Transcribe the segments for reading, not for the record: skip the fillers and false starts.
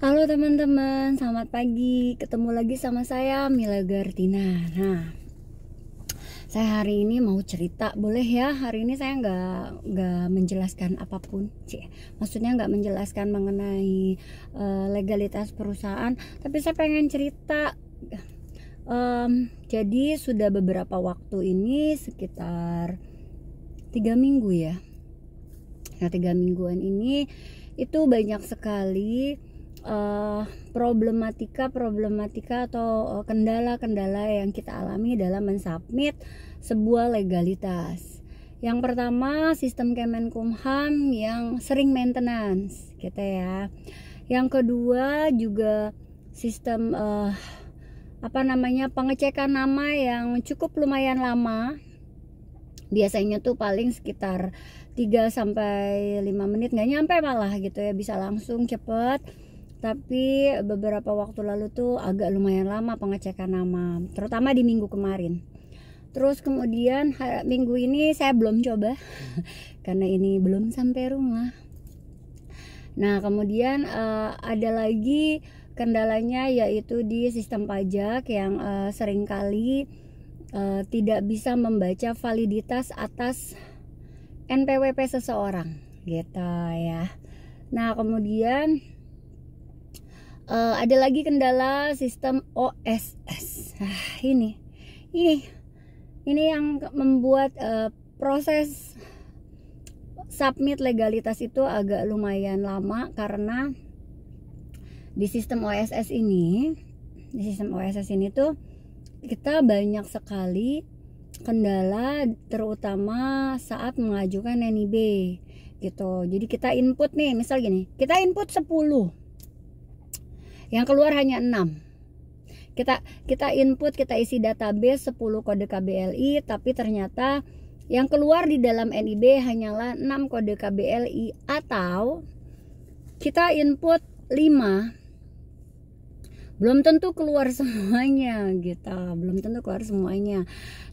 Halo teman-teman, selamat pagi. Ketemu lagi sama saya Mila Gartina. Nah, saya hari ini mau cerita, boleh ya? Hari ini saya nggak menjelaskan apapun, maksudnya nggak menjelaskan mengenai legalitas perusahaan, tapi saya pengen cerita. Jadi sudah beberapa waktu ini, sekitar 3 minggu ya. Nah, 3 mingguan ini itu banyak sekali problematika atau kendala-kendala yang kita alami dalam mensubmit sebuah legalitas. Yang pertama, sistem Kemenkumham yang sering maintenance gitu ya. Yang kedua juga sistem pengecekan nama yang cukup lumayan lama. Biasanya tuh paling sekitar 3-5 menit, nggak nyampe malah gitu ya, bisa langsung cepet. Tapi beberapa waktu lalu tuh agak lumayan lama pengecekan nama, terutama di minggu kemarin. Terus kemudian minggu ini saya belum coba karena ini belum sampai rumah. Nah, kemudian ada lagi kendalanya, yaitu di sistem pajak yang seringkali tidak bisa membaca validitas atas NPWP seseorang gitu ya. Nah, kemudian ada lagi kendala sistem OSS. Ini yang membuat proses submit legalitas itu agak lumayan lama, karena di sistem OSS ini tuh kita banyak sekali kendala, terutama saat mengajukan NIB gitu. Jadi kita input nih, misal gini, kita input 10, yang keluar hanya 6. Kita input, kita isi database 10 kode KBLI, tapi ternyata yang keluar di dalam NIB hanyalah 6 kode KBLI. Atau kita input 5, belum tentu keluar semuanya gitu,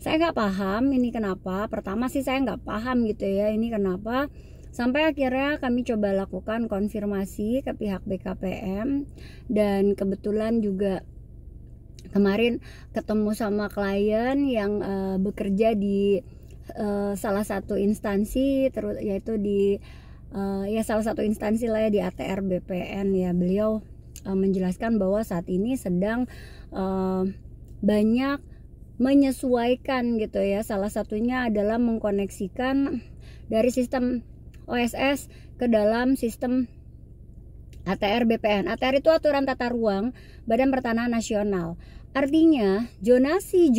Saya nggak paham ini kenapa. Pertama sih saya nggak paham gitu ya, ini kenapa. Sampai akhirnya kami coba lakukan konfirmasi ke pihak BKPM, dan kebetulan juga kemarin ketemu sama klien yang bekerja di salah satu instansi, yaitu di salah satu instansi lah ya, di ATR BPN ya. Beliau menjelaskan bahwa saat ini sedang banyak menyesuaikan gitu ya. Salah satunya adalah mengkoneksikan dari sistem OSS ke dalam sistem ATR BPN. ATR itu aturan tata ruang Badan Pertanahan Nasional. Artinya zonasi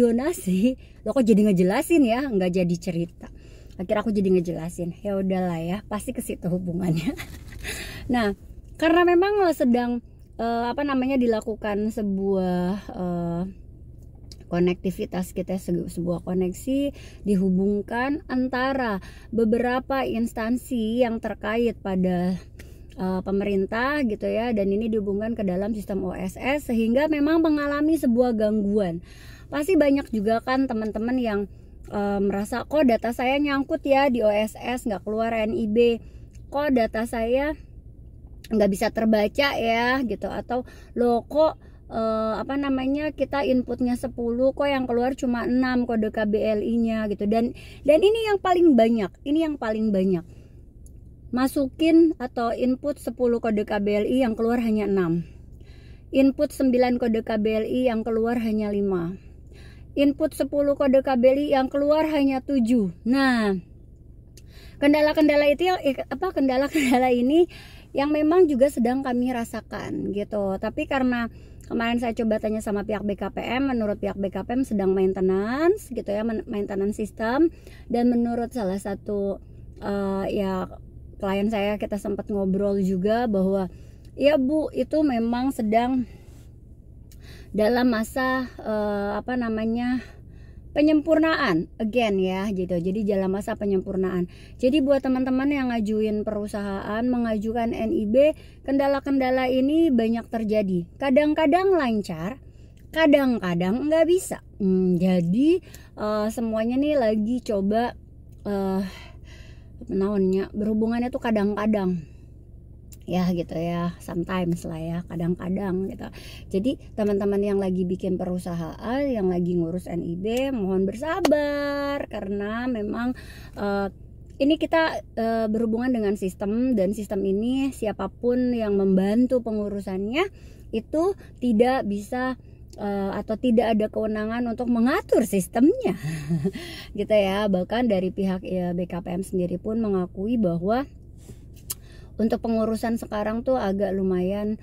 lo kok jadi ngejelasin ya, nggak jadi cerita. Akhirnya aku jadi ngejelasin. Ya udahlah ya, pasti ke situ hubungannya. Nah, karena memang sedang dilakukan sebuah konektivitas, kita sebuah koneksi dihubungkan antara beberapa instansi yang terkait pada pemerintah gitu ya, dan ini dihubungkan ke dalam sistem OSS, sehingga memang mengalami sebuah gangguan. Pasti banyak juga kan teman-teman yang merasa, kok data saya nyangkut ya di OSS, nggak keluar NIB, kok data saya nggak bisa terbaca ya gitu, atau lo kok kita inputnya 10 kok yang keluar cuma 6 kode KBLI-nya gitu. Dan ini yang paling banyak masukin atau input 10 kode KBLI yang keluar hanya 6, input 9 kode KBLI yang keluar hanya 5, input 10 kode KBLI yang keluar hanya 7. Nah, kendala-kendala ini yang memang juga sedang kami rasakan gitu. Tapi karena kemarin saya coba tanya sama pihak BKPM, menurut pihak BKPM sedang maintenance gitu ya, maintenance sistem. Dan menurut salah satu klien saya, kita sempat ngobrol juga bahwa ya Bu, itu memang sedang dalam masa penyempurnaan again ya gitu. Jadi dalam masa penyempurnaan. Jadi buat teman-teman yang ngajuin perusahaan, mengajukan NIB, kendala-kendala ini banyak terjadi. Kadang-kadang lancar, kadang-kadang nggak bisa. Jadi semuanya nih lagi coba berhubungannya tuh kadang-kadang ya gitu ya, sometimes lah ya, kadang-kadang gitu. Jadi teman-teman yang lagi bikin perusahaan, yang lagi ngurus NIB, mohon bersabar karena memang ini kita berhubungan dengan sistem, dan sistem ini siapapun yang membantu pengurusannya itu tidak bisa atau tidak ada kewenangan untuk mengatur sistemnya gitu ya. Bahkan dari pihak BKPM sendiri pun mengakui bahwa untuk pengurusan sekarang tuh agak lumayan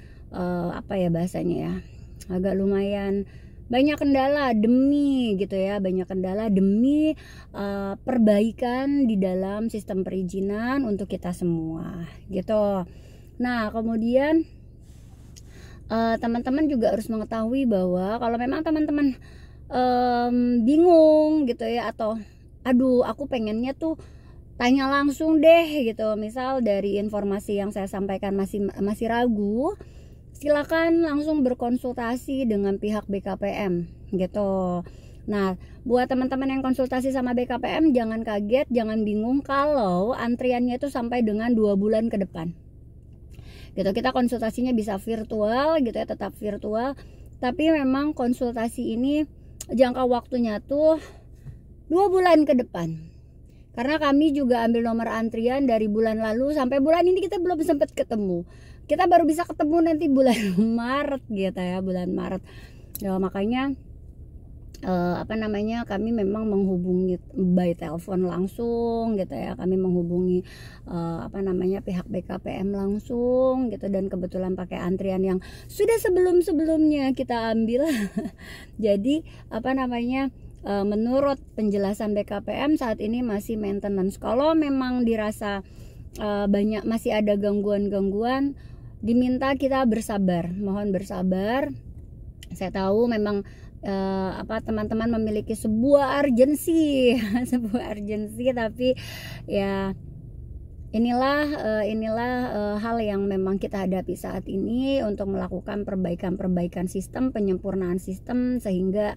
apa ya bahasanya ya, agak lumayan banyak kendala demi gitu ya, banyak kendala demi perbaikan di dalam sistem perizinan untuk kita semua gitu. Nah kemudian teman-teman juga harus mengetahui bahwa kalau memang teman-teman bingung gitu ya, atau aduh aku pengennya tuh tanya langsung deh gitu, misal dari informasi yang saya sampaikan masih ragu, silakan langsung berkonsultasi dengan pihak BKPM gitu. Nah buat teman-teman yang konsultasi sama BKPM, jangan kaget, jangan bingung kalau antriannya itu sampai dengan 2 bulan ke depan gitu. Kita konsultasinya bisa virtual gitu ya, tetap virtual, tapi memang konsultasi ini jangka waktunya tuh 2 bulan ke depan. Karena kami juga ambil nomor antrian dari bulan lalu sampai bulan ini kita belum sempat ketemu. Kita baru bisa ketemu nanti bulan Maret gitu ya, bulan Maret. Ya, makanya kami memang menghubungi by telepon langsung gitu ya. Kami menghubungi pihak BKPM langsung gitu, dan kebetulan pakai antrian yang sudah sebelum-sebelumnya kita ambil. Jadi menurut penjelasan BKPM saat ini masih maintenance. Kalau memang dirasa masih ada gangguan-gangguan, diminta kita bersabar, mohon bersabar. Saya tahu memang teman-teman memiliki sebuah urgensi sebuah urgensi, tapi ya inilah hal yang memang kita hadapi saat ini untuk melakukan perbaikan sistem, penyempurnaan sistem, sehingga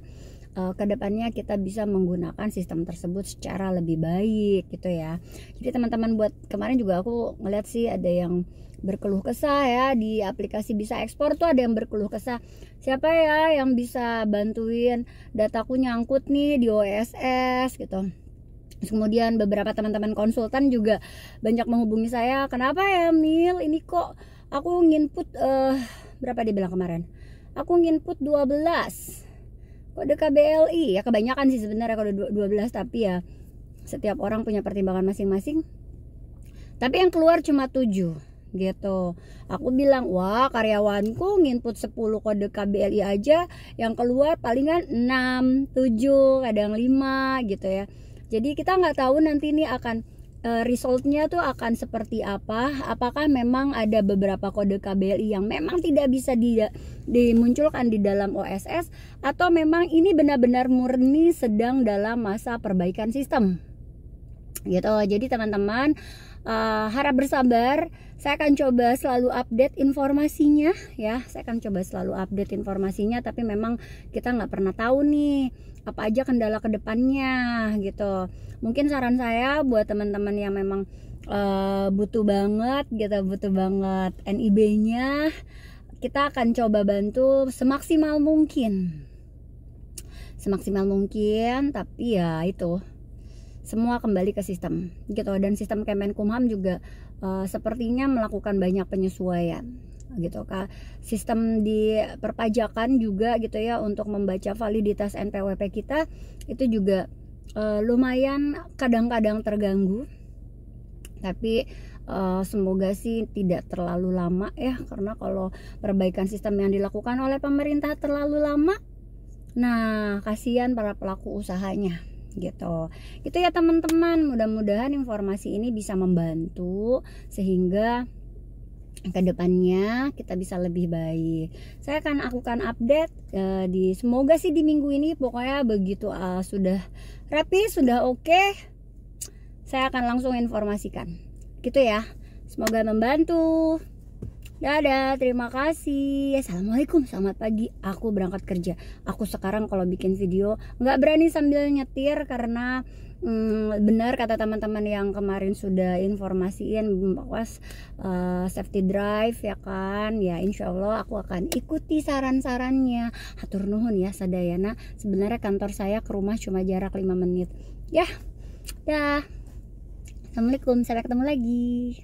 kedepannya kita bisa menggunakan sistem tersebut secara lebih baik gitu ya. Jadi teman-teman, buat kemarin juga aku ngeliat sih ada yang berkeluh kesah ya, di aplikasi Bisa Ekspor tuh ada yang berkeluh kesah, siapa ya yang bisa bantuin, dataku nyangkut nih di OSS gitu. Terus kemudian beberapa teman-teman konsultan juga banyak menghubungi saya, kenapa ya Mil, ini kok aku nginput berapa dia bilang kemarin, aku nginput 12 kode KBLI, ya kebanyakan sih sebenarnya kode 12, tapi ya setiap orang punya pertimbangan masing-masing. Tapi yang keluar cuma 7 gitu. Aku bilang, wah karyawanku nginput 10 kode KBLI aja, yang keluar palingan 6, 7, kadang 5 gitu ya. Jadi kita nggak tahu nanti ini akan resultnya tuh akan seperti apa. Apakah memang ada beberapa kode KBLI yang memang tidak bisa dimunculkan di dalam OSS, atau memang ini benar-benar murni sedang dalam masa perbaikan sistem gitu. Jadi teman-teman harap bersabar. Saya akan coba selalu update informasinya ya. Saya akan coba selalu update informasinya, tapi memang kita nggak pernah tahu nih apa aja kendala kedepannya gitu. Mungkin saran saya buat teman-teman yang memang butuh banget NIB-nya, kita akan coba bantu semaksimal mungkin, tapi ya itu semua kembali ke sistem gitu. Dan sistem Kemenkumham juga sepertinya melakukan banyak penyesuaian gitu. Sistem di perpajakan juga gitu ya, untuk membaca validitas NPWP kita itu juga lumayan kadang-kadang terganggu, tapi semoga sih tidak terlalu lama ya, karena kalau perbaikan sistem yang dilakukan oleh pemerintah terlalu lama, nah kasihan para pelaku usahanya gitu. Itu ya teman-teman, mudah-mudahan informasi ini bisa membantu sehingga kedepannya kita bisa lebih baik. Saya akan update semoga sih di minggu ini, pokoknya begitu sudah rapi, sudah oke, saya akan langsung informasikan gitu ya. Semoga membantu. Dadah, terima kasih. Assalamualaikum, selamat pagi. Aku berangkat kerja. Aku sekarang kalau bikin video nggak berani sambil nyetir karena benar kata teman-teman yang kemarin sudah informasiin bahwa safety drive ya kan, ya insya Allah aku akan ikuti saran-sarannya. Hatur nuhun ya sadayana, sebenarnya kantor saya ke rumah cuma jarak 5 menit ya. Assalamualaikum, sampai ketemu lagi.